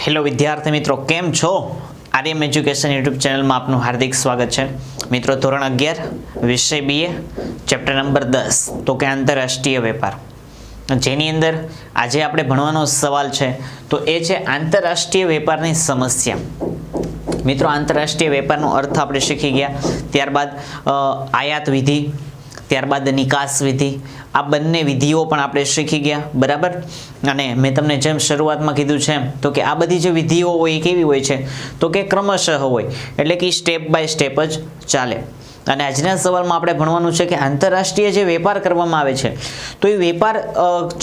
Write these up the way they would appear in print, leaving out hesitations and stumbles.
Hello વિદ્યાર્થી મિત્રો, કેમ છો? આરએમ એજ્યુકેશન યુટ્યુબ ચેનલમાં આપનું હાર્દિક સ્વાગત છે. મિત્રો, ધોરણ 11 વિષય બીએ ચેપ્ટર નંબર 10 તો કે આંતરરાષ્ટ્રીય વેપાર, જેની અંદર આજે આપણે ભણવાનો સવાલ છે તો એ છે આંતરરાષ્ટ્રીય વેપારની સમસ્યા. મિત્રો, આંતરરાષ્ટ્રીય વેપારનો અર્થ આપણે શીખી ગયા. ત્યારબાદ આયાત વિધિ, ત્યારબાદ નિકાસ વિધિ, આ બંને વિધિઓ પણ આપણે શીખી ગયા, બરાબર. અને મેં તમને જેમ શરૂઆતમાં કીધું છે એમ તો કે આ બધી જે વિધિઓ હોય એ કેવી હોય છે તો કે ક્રમશઃ હોય, એટલે કે સ્ટેપ બાય સ્ટેપ જ ચાલે. અને આજના સવાલમાં આપણે ભણવાનું છે કે આંતરરાષ્ટ્રીય જે વેપાર કરવામાં આવે છે તો એ વેપાર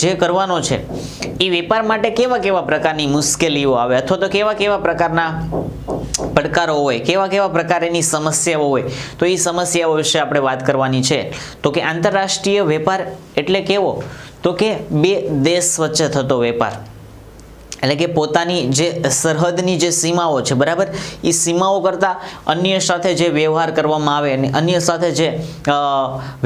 જે કરવાનો છે એ વેપાર માટે કેવા કેવા પ્રકારની મુશ્કેલીઓ આવે, અથવા તો કેવા કેવા પ્રકારના પડકારો હોય, કેવા કેવા પ્રકારની સમસ્યાઓ હોય, તો એ સમસ્યાઓ વિશે આપણે વાત કરવાની છે. તો કે આંતરરાષ્ટ્રીય વેપાર એટલે કેવો? તો કે બે દેશ વચ્ચે થતો વેપાર, એટલે કે પોતાની જે સરહદની જે સીમાઓ છે, બરાબર, એ સીમાઓ કરતાં અન્ય સાથે જે વ્યવહાર કરવામાં આવે અને અન્ય સાથે જે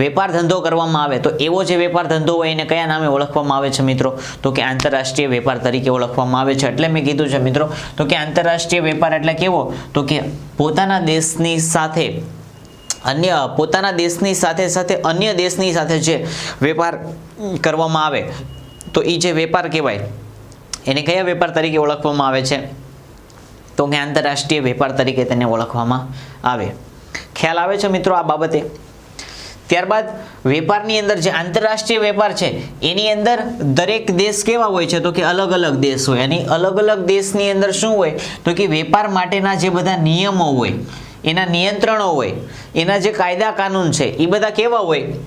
વેપાર ધંધો કરવામાં આવે તો એવો જે વેપાર ધંધો હોય એને કયા નામે ઓળખવામાં આવે છે મિત્રો? તો કે આંતરરાષ્ટ્રીય વેપાર તરીકે ઓળખવામાં આવે છે. એટલે મેં કીધું છે મિત્રો તો કે આંતરરાષ્ટ્રીય વેપાર એટલે કેવો? તો કે પોતાના દેશની સાથે પોતાના દેશની સાથે સાથે અન્ય દેશની સાથે જે વેપાર કરવામાં આવે તો એ જે વેપાર કહેવાય એને કયા વેપાર તરીકે ઓળખવામાં આવે છે? તો કે આંતરરાષ્ટ્રીય વેપાર તરીકે તેને ઓળખવામાં આવે. ખ્યાલ આવે છે મિત્રો આ બાબતે? ત્યારબાદ વેપારની અંદર જે આંતરરાષ્ટ્રીય વેપાર છે એની અંદર દરેક દેશ કેવા હોય છે? તો કે અલગ અલગ દેશ હોય. અને અલગ અલગ દેશની અંદર શું હોય? તો કે વેપાર માટેના જે બધા નિયમો હોય, એના નિયંત્રણો હોય, એના જે કાયદા કાનૂન છે એ બધા કેવા હોય?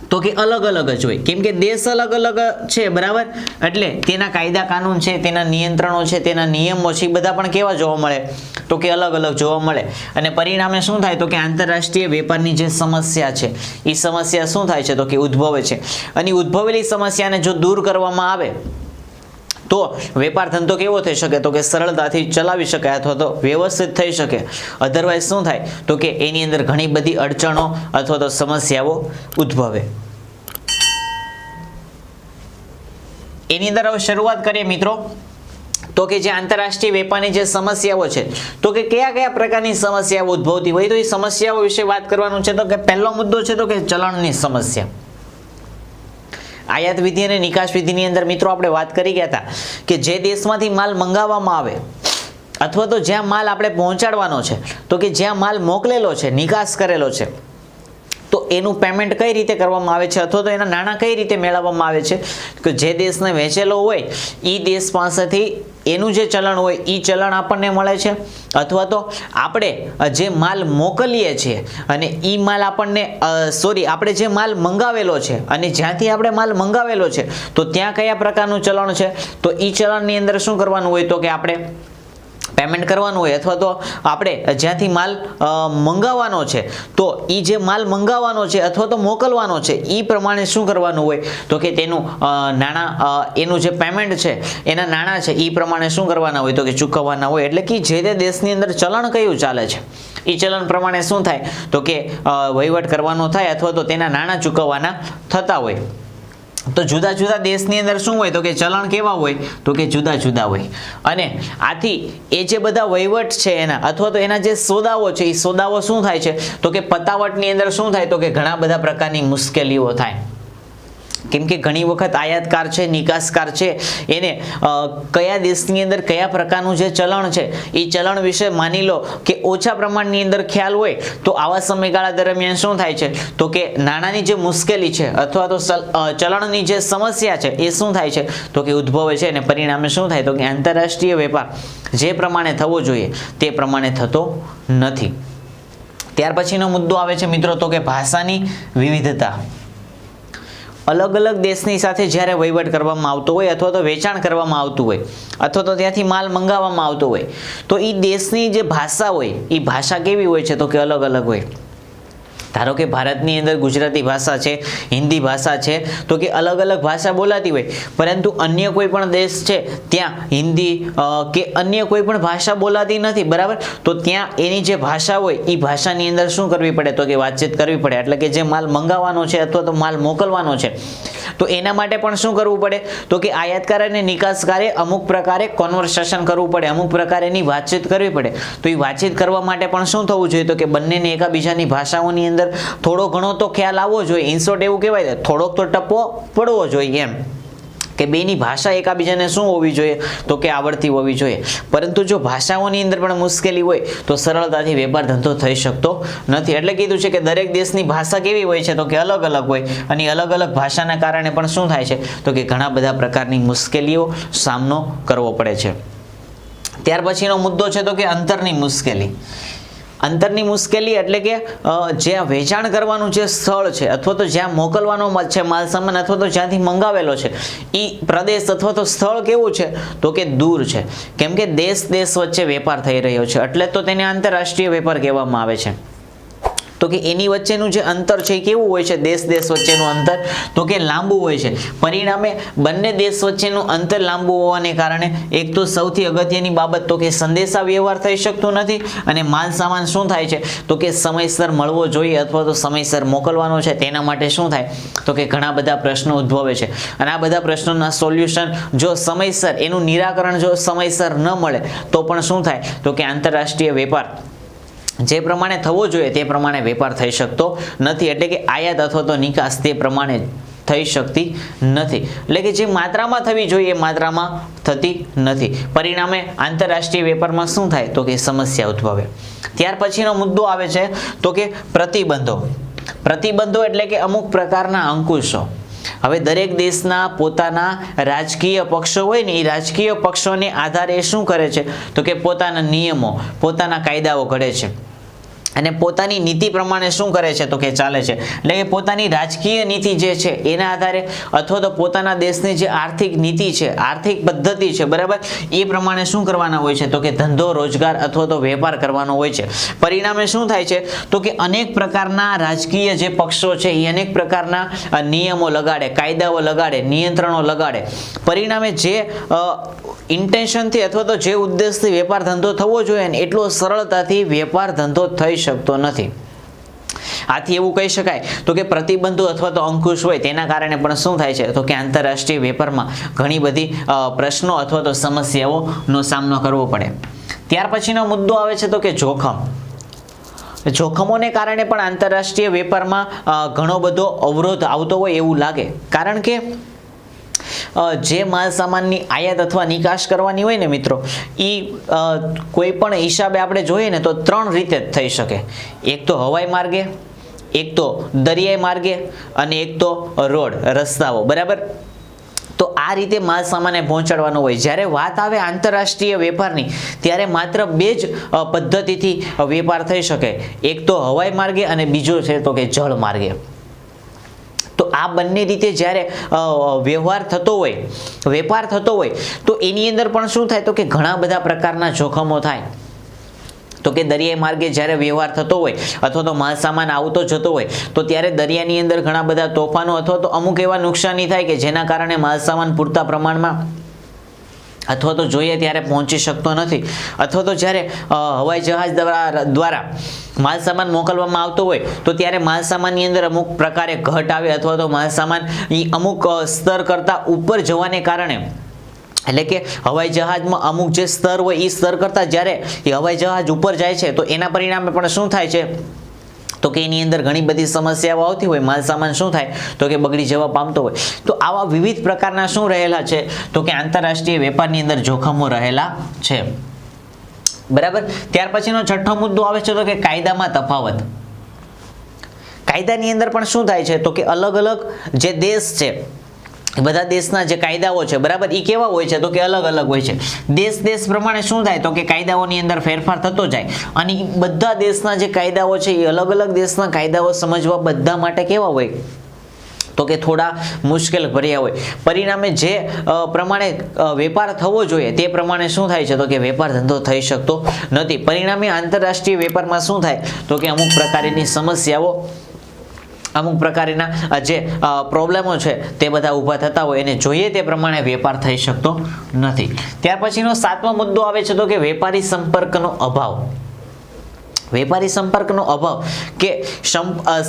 તો કે અલગ અલગ જ હોય. કેમ કે દેશ અલગ અલગ છે, બરાબર, એટલે તેના કાયદા કાનૂન છે, તેના નિયંત્રણો છે, તેના નિયમો છે, એ બધા પણ કેવા જોવા મળે? તો કે અલગ અલગ જોવા મળે. અને પરિણામે શું થાય? તો કે આંતરરાષ્ટ્રીય વેપારની જે સમસ્યા છે એ સમસ્યા શું થાય છે? તો કે ઉદ્ભવે છે. અને ઉદ્ભવેલી સમસ્યાને જો દૂર કરવામાં આવે તો વેપાર ધંધો કેવો થઈ શકે? તો કે સરળતાથી ચલાવી શકાય અથવા તો વ્યવસ્થિત થઈ શકે. અધરવાઇઝ શું થાય? તો કે એની અંદર ઘણી બધી અડચણો અથવા તો સમસ્યાઓ ઉદ્ભવે. એની અંદર હવે શરૂઆત કરીએ મિત્રો તો કે જે આંતરરાષ્ટ્રીય વેપારની જે સમસ્યાઓ છે તો કે કયા કયા પ્રકારની સમસ્યાઓ ઉદ્ભવતી હોય, તો એ સમસ્યાઓ વિશે વાત કરવાનું છે. તો કે પહેલો મુદ્દો છે તો કે ચલણની સમસ્યા. આયાત વિધિ અને નિકાસ વિધિની અંદર મિત્રો આપણે વાત કરી ગયા હતા કે જે દેશમાંથી માલ મંગાવવામાં આવે અથવા તો જ્યાં માલ આપણે પહોંચાડવાનો છે તો કે જ્યાં માલ મોકલેલો છે, નિકાસ કરેલો છે, તો એનું પેમેન્ટ કઈ રીતે કરવામાં આવે છે અથવા તો એના નાણાં કઈ રીતે મેળવવામાં આવે છે? કે જે દેશને વેચેલો હોય એ દેશ પાસેથી એનું જે ચલણ હોય એ ચલણ આપણને મળે છે, અથવા તો આપણે જે માલ મોકલીએ છીએ અને એ માલ આપણે જે માલ મંગાવેલો છે અને જ્યાંથી આપણે માલ મંગાવેલો છે તો ત્યાં કયા પ્રકારનું ચલણ છે? તો એ ચલણની અંદર શું કરવાનું હોય? તો કે આપણે પેમેન્ટ કરવાનું હોય, અથવા તો આપણે જ્યાંથી માલ મંગાવવાનો છે તો એ જે માલ મંગાવવાનો છે અથવા તો મોકલવાનો છે એ પ્રમાણે શું કરવાનું હોય? તો કે તેનું નાણાં, એનું જે પેમેન્ટ છે, એના નાણાં છે એ પ્રમાણે શું કરવાના હોય? તો કે ચૂકવવાના હોય. એટલે કે જે તે દેશની અંદર ચલણ કયું ચાલે છે એ ચલણ પ્રમાણે શું થાય? તો કે વહીવટ કરવાનો થાય અથવા તો તેના નાણાં ચૂકવવાના થતા હોય. તો જુદા જુદા દેશની અંદર શું હોય? તો કે ચલણ કેવા હોય? તો કે જુદા જુદા હોય. અને આથી એ જે બધા વહીવટ છે એના અથવા તો એના જે સોદાઓ છે એ સોદાઓ શું થાય છે? તો કે પતાવટની અંદર શું થાય? તો કે ઘણા બધા પ્રકારની મુશ્કેલીઓ થાય. કેમ કે ઘણી વખત આયાતકાર છે, નિકાસકાર છે, એને કયા દેશની અંદર કયા પ્રકારનું જે ચલણ છે એ ચલણ વિશે માની લો કે ઓછા પ્રમાણની અંદર ખ્યાલ હોય તો આવા સમયગાળા દરમિયાન શું થાય છે? તો કે નાણાંની જે મુશ્કેલી છે અથવા તો ચલણની જે સમસ્યા છે એ શું થાય છે? તો કે ઉદ્ભવે છે. અને પરિણામે શું થાય? તો કે આંતરરાષ્ટ્રીય વેપાર જે પ્રમાણે થવો જોઈએ તે પ્રમાણે થતો નથી. ત્યાર પછીનો મુદ્દો આવે છે મિત્રો તો કે ભાષાની વિવિધતા. અલગ અલગ દેશની સાથે જ્યારે વહીવટ કરવામાં આવતો હોય અથવા તો વેચાણ કરવામાં આવતું હોય અથવા તો ત્યાંથી માલ મંગાવવામાં આવતો હોય તો એ દેશની જે ભાષા હોય એ ભાષા કેવી હોય છે? તો કે અલગ અલગ હોય. ધારો કે ભારતની અંદર ગુજરાતી ભાષા છે, હિન્દી ભાષા છે, તો કે અલગ અલગ ભાષા બોલાતી હોય, પરંતુ અન્ય કોઈ પણ દેશ છે ત્યાં હિન્દી કે અન્ય કોઈ પણ ભાષા બોલાતી નથી, બરાબર. તો ત્યાં એની જે ભાષા હોય એ ભાષાની અંદર શું કરવી પડે? તો કે વાતચીત કરવી પડે. એટલે કે જે માલ મંગાવવાનો છે અથવા તો માલ મોકલવાનો છે તો એના માટે પણ શું કરવું પડે તો કે આયાતકાર અને નિકાસકારે અમુક પ્રકારે કોન્વર્સેશન કરવું પડે, અમુક પ્રકારેની વાતચીત કરવી પડે. તો એ વાતચીત કરવા માટે પણ શું થવું જોઈએ તો કે બંનેને એકાબીજાની ભાષાઓની અંદર થોડો ઘણો તો ખ્યાલ આવવો જોઈએ. ઇન શોર્ટ એવું કહેવાય થોડોક તો ટપ્પો પડવો જોઈએ એમ, કે બેની ભાષા એકાબીજાને શું હોવી જોઈએ તો કે આવડતી હોવી જોઈએ. પરંતુ જો ભાષાઓની અંદર પણ મુશ્કેલી હોય તો સરળતાથી વેપાર ધંધો થઈ શકતો નથી. એટલે કીધું છે કે દરેક દેશની ભાષા કેવી હોય છે તો કે અલગ અલગ હોય, અને અલગ અલગ ભાષાના કારણે પણ શું થાય છે તો કે ઘણા બધા પ્રકારની મુશ્કેલીઓ સામનો કરવો પડે છે. ત્યાર પછીનો મુદ્દો છે તો કે અંતરની મુશ્કેલી. અંતરની મુશ્કેલી એટલે કે જ્યાં વેચાણ કરવાનું જે સ્થળ છે અથવા તો જ્યાં મોકલવાનો છે માલ સામાન અથવા તો જ્યાંથી મંગાવેલો છે એ પ્રદેશ અથવા તો સ્થળ કેવું છે તો કે દૂર છે. કેમ કે દેશ વચ્ચે વેપાર થઈ રહ્યો છે એટલે તો તેને આંતરરાષ્ટ્રીય વેપાર કહેવામાં આવે છે. તો કે એની વચ્ચેનું જે અંતર છે એ કેવું હોય છે, દેશ વચ્ચેનું અંતર તો કે લાંબુ હોય છે. પરિણામે બંને દેશ વચ્ચેનું અંતર લાંબુ હોવાને કારણે એક તો સૌથી અગત્યની બાબત તો કે સંદેશા વ્યવહાર થઈ શકતું નથી, અને માલ સામાન શું થાય છે તો કે સમયસર મળવો જોઈએ અથવા તો સમયસર મોકલવાનો છે તેના માટે શું થાય તો કે ઘણા બધા પ્રશ્નો ઉદ્ભવે છે. અને આ બધા પ્રશ્નોના સોલ્યુશન જો સમયસર એનું નિરાકરણ જો સમયસર ન મળે તો પણ શું થાય તો કે આંતરરાષ્ટ્રીય વેપાર જે પ્રમાણે થવો જોઈએ તે પ્રમાણે વેપાર થઈ શકતો નથી. એટલે કે આયાત અથવા તો નિકાસ તે પ્રમાણે થઈ શકતી નથી. એટલે કે જે માત્રામાં થવી જોઈએ એ માત્રામાં થતી નથી. પરિણામે આંતરરાષ્ટ્રીય વેપારમાં શું થાય તો કે સમસ્યા ઉદ્ભવે. ત્યાર પછીનો મુદ્દો આવે છે તો કે પ્રતિબંધો. પ્રતિબંધો એટલે કે અમુક પ્રકારના અંકુશો. હવે દરેક દેશના પોતાના રાજકીય પક્ષો હોય ને એ રાજકીય પક્ષોને આધારે શું કરે છે તો કે પોતાના નિયમો, પોતાના કાયદાઓ ઘડે છે, અને પોતાની નીતિ પ્રમાણે શું કરે છે તો કે ચાલે છે. એટલે કે પોતાની રાજકીય નીતિ જે છે એના આધારે અથવા તો પોતાના દેશની જે આર્થિક નીતિ છે, આર્થિક પદ્ધતિ છે, બરાબર, એ પ્રમાણે શું કરવાના હોય છે તો કે ધંધો, રોજગાર અથવા તો વેપાર કરવાનો હોય છે. પરિણામે શું થાય છે તો કે અનેક પ્રકારના રાજકીય જે પક્ષો છે એ અનેક પ્રકારના નિયમો લગાડે, કાયદાઓ લગાડે, નિયંત્રણો લગાડે. પરિણામે જે ઇન્ટેન્શનથી અથવા તો જે ઉદ્દેશથી વેપાર ધંધો થવો જોઈએ ને એટલો સરળતાથી વેપાર ધંધો થઈ શકતો નથી. આથી એવું કહી શકાય તો કે પ્રતિબંધો અથવા તો અંકુશ હોય તેના કારણે પણ શું થાય છે તો કે આંતરરાષ્ટ્રીય વેપારમાં ઘણી બધી પ્રશ્નો અથવા તો સમસ્યાઓનો સામનો કરવો પડે. ત્યાર પછીનો મુદ્દો આવે છે તો કે જોખમ. જોખમોને કારણે પણ આંતરરાષ્ટ્રીય વેપારમાં ઘણો બધો અવરોધ આવતો હોય એવું લાગે. કારણ કે જે માલ સામાનની આયાત અથવા નિકાસ કરવાની હોય ને મિત્રો, એ કોઈ પણ હિસાબે આપણે જોઈએ ને તો ત્રણ રીતે જ થઈ શકે. એક તો હવાઈ માર્ગે, એક તો દરિયાઈ માર્ગે, અને એક તો રોડ, રસ્તાઓ, બરાબર. તો આ રીતે માલ સામાને પહોંચાડવાનો હોય. જ્યારે વાત આવે આંતરરાષ્ટ્રીય વેપારની ત્યારે માત્ર બે જ પદ્ધતિથી વેપાર થઈ શકે. એક તો હવાઈ માર્ગે અને બીજો છે તો કે જળ માર્ગે. તો આ બંને રીતે જ્યારે વ્યવહાર થતો હોય, વેપાર થતો હોય તો એની અંદર પણ શું થાય તો કે ઘણા બધા પ્રકારના જોખમો થાય. તો કે દરિયાઈ માર્ગે જ્યારે વ્યવહાર થતો હોય અથવા તો માલ સામાન આવતો જતો હોય તો ત્યારે દરિયાની અંદર ઘણા બધા તોફાનો અથવા તો અમુક એવા નુકસાની થાય કે જેના કારણે માલ સામાન પૂરતા પ્રમાણમાં અથવા તો જોઈએ ત્યારે પહોંચી શકતો નથી. અથવા તો જ્યારે હવાઈ જહાજ દ્વારા માલ સામાન મોકલવામાં આવતો હોય તો ત્યારે માલ સામાનની અંદર અમુક પ્રકારે ઘટ આવે અથવા તો માલ સામાન એ અમુક સ્તર કરતાં ઉપર જવાને કારણે, એટલે કે હવાઈ જહાજમાં અમુક જે સ્તર હોય એ સ્તર કરતાં જ્યારે એ હવાઈ જહાજ ઉપર જાય છે તો એના પરિણામે પણ શું થાય છે તો કે એની અંદર ઘણી બધી સમસ્યાઓ આવતી હોય. માલ સામાન શું થાય તો કે બગડી જવા પામતો હોય. તો આવા વિવિધ પ્રકારના શું રહેલા છે તો કે આંતરરાષ્ટ્રીય વેપારની અંદર જોખમો રહેલા છે, બરાબર. ત્યાર પછીનો છઠ્ઠો મુદ્દો આવે છે તો કે કાયદામાં તફાવત. કાયદાની અંદર પણ શું થાય છે તો કે અલગ અલગ જે દેશ છે બધા દેશના જે કાયદાઓ છે, બરાબર, એ કેવા હોય છે તો કે અલગ અલગ હોય છે. દેશ પ્રમાણે શું થાય તો કે કાયદાઓની અંદર ફેરફાર થતો જાય, અને બધા દેશના જે કાયદાઓ છે એ અલગ અલગ દેશના કાયદાઓ સમજવા બધા માટે કેવા હોય તો કે થોડા મુશ્કેલ ભર્યા હોય. પરિણામે જે પ્રમાણે વેપાર થવો જોઈએ તે પ્રમાણે શું થાય છે તો કે વેપાર ધંધો થઈ શકતો નથી. પરિણામે આંતરરાષ્ટ્રીય વેપારમાં શું થાય તો કે અમુક પ્રકારની સમસ્યાઓ, અમુક પ્રકારના જે પ્રોબ્લેમો છે તે બધા ઊભા થતા હોય અને જોઈએ તે પ્રમાણે વેપાર થઈ શકતો નથી. ત્યાર પછીનો સાતમો મુદ્દો આવે છે તો કે વેપારી સંપર્કનો અભાવ. વેપારી સંપર્કનો અભાવ કે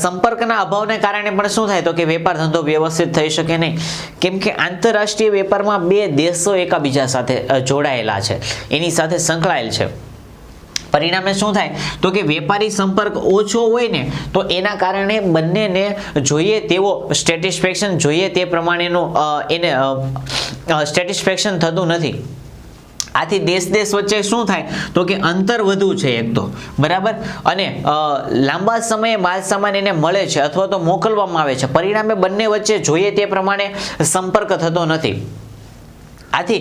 સંપર્કના અભાવને કારણે પણ શું થાય તો કે વેપાર ધંધો વ્યવસ્થિત થઈ શકે નહીં, કેમ કે આંતરરાષ્ટ્રીય વેપારમાં બે દેશો એકબીજા સાથે જોડાયેલા છે, એની સાથે સંકળાયેલ છે. પરિણામે શું થાય તો કે વેપારી સંપર્ક ઓછો હોય ને તો એના કારણે બંનેને જોઈએ તેવો સેટિસ્ફેક્શન જોઈએ તે પ્રમાણેનું એને સેટિસ્ફેક્શન થતું નથી. આથી દેશ વચ્ચે શું થાય તો કે અંતર વધુ છે એક તો, બરાબર, અને લાંબા સમયે માલ સામાન એને મળે છે અથવા તો મોકલવામાં આવે છે. પરિણામે બંને વચ્ચે જોઈએ તે પ્રમાણે સંપર્ક થતો નથી. આથી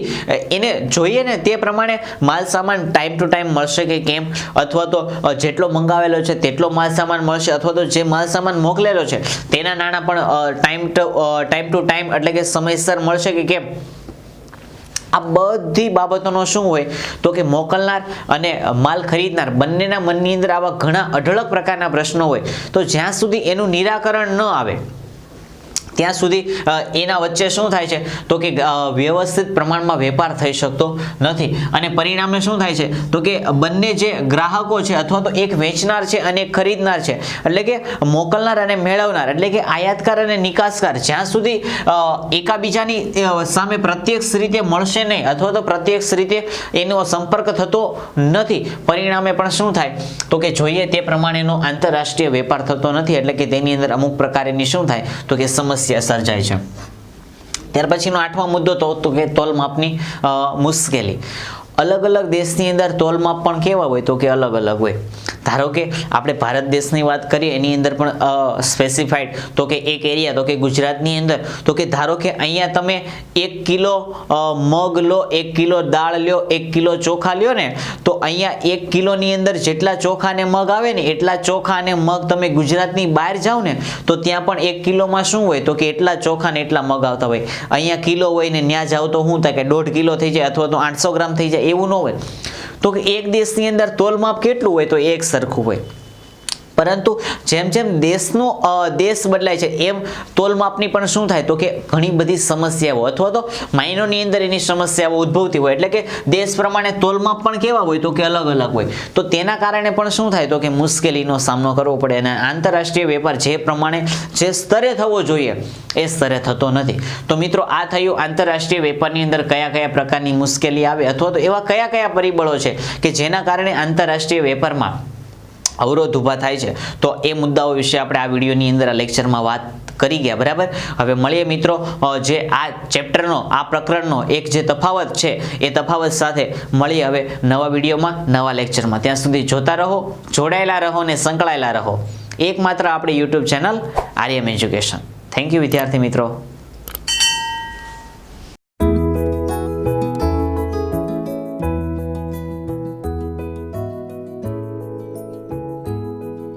એને જોઈએ ને તે પ્રમાણે માલ સામાન ટાઈમ ટુ ટાઈમ મળશે કે કેમ, અથવા તો જેટલો મંગાવેલો છે તેટલો માલ સામાન મળશે, અથવા તો જે માલ સામાન મોકલેલો છે તેના નાણાં પણ ટાઈમ ટુ ટાઈમ એટલે કે સમયસર મળશે કે કેમ. આ બધી બાબતોનો શું હોય તો કે મોકલનાર અને માલ ખરીદનાર બંનેના મનની અંદર આવા ઘણા અઢળક પ્રકારના પ્રશ્નો હોય. તો જ્યાં સુધી એનું નિરાકરણ ન આવે ત્યાં સુધી એના વચ્ચે શું થાય છે તો કે વ્યવસ્થિત પ્રમાણમાં વેપાર થઈ શકતો નથી. અને પરિણામે શું થાય છે તો કે બંને જે ગ્રાહકો છે અથવા તો એક વેચનાર છે અને એક ખરીદનાર છે, એટલે કે મોકલનાર અને મેળવનાર એટલે કે આયાતકાર અને નિકાસકાર, જ્યાં સુધી એકાબીજાની સામે પ્રત્યક્ષ રીતે મળશે નહીં અથવા તો પ્રત્યક્ષ રીતે એનો સંપર્ક થતો નથી, પરિણામે પણ શું થાય તો કે જોઈએ તે પ્રમાણેનો આંતરરાષ્ટ્રીય વેપાર થતો નથી. એટલે કે તેની અંદર અમુક પ્રકારની શું થાય તો કે સમસ્યા સર્જાય છે. ત્યાર પછીનો 8મો મુદ્દો તો કે તોલમાપની મુશ્કેલી. અલગ અલગ દેશની અંદર તોલમાપ પણ કેવા હોય તો કે અલગ અલગ હોય. ધારો કે આપણે ભારત દેશની વાત કરીએ એની અંદર પણ સ્પેસિફાઈડ તો કે એક એરિયા તો કે ગુજરાતની અંદર તો કે ધારો કે અહીંયા તમે 1 કિલો મગ લો, 1 કિલો દાળ લ્યો, 1 કિલો ચોખા લ્યો ને, તો અહીંયા 1 કિલોની અંદર જેટલા ચોખા અને મગ આવે ને એટલા ચોખા અને મગ તમે ગુજરાતની બહાર જાઓ ને તો ત્યાં પણ 1 કિલોમાં શું હોય તો કે એટલા ચોખા ને એટલા મગ આવતા હોય. અહીંયા કિલો હોય ને ત્યાં જાઓ તો શું થાય કે 1.5 કિલો થઈ જાય અથવા તો 800 ગ્રામ થઈ જાય, એવું ન હોય. તો કે એક દેશની અંદર તોલમાપ કેટલું હોય તો એક સરખું હોય. પરંતુ જેમ જેમ દેશ બદલાય છે એમ તોલમાપની પણ શું થાય તો કે ઘણી બધી સમસ્યાઓ અથવા તો માયનોની અંદર એની સમસ્યાઓ ઉદ્ભવતી હોય. એટલે કે દેશ પ્રમાણે તોલમાપ પણ કેવા હોય તો કે અલગ અલગ હોય. તો તેના કારણે પણ શું થાય તો કે મુશ્કેલીનો સામનો કરવો પડે અને આંતરરાષ્ટ્રીય વેપાર જે પ્રમાણે જે સ્તરે થવો જોઈએ એ સ્તરે થતો નથી. તો મિત્રો આ થયું આંતરરાષ્ટ્રીય વેપારની અંદર કયા કયા પ્રકારની મુશ્કેલી આવે અથવા તો એવા કયા કયા પરિબળો છે કે જેના કારણે આંતરરાષ્ટ્રીય વેપારમાં અવરોધ ઊભા થાય છે. તો એ મુદ્દાઓ વિશે આપણે આ વિડીયોની અંદર આ લેક્ચરમાં વાત કરી ગયા, બરાબર. હવે મળીએ મિત્રો જે આ ચેપ્ટરનો આ પ્રકરણનો એક જે તફાવત છે એ તફાવત સાથે મળીએ હવે નવા વિડીયોમાં નવા લેક્ચરમાં. ત્યાં સુધી જોતા રહો, જોડાયેલા રહો અને સંકળાયેલા રહો એકમાત્ર આપણી YouTube channel Aryam education. Thank you વિદ્યાર્થી મિત્રો.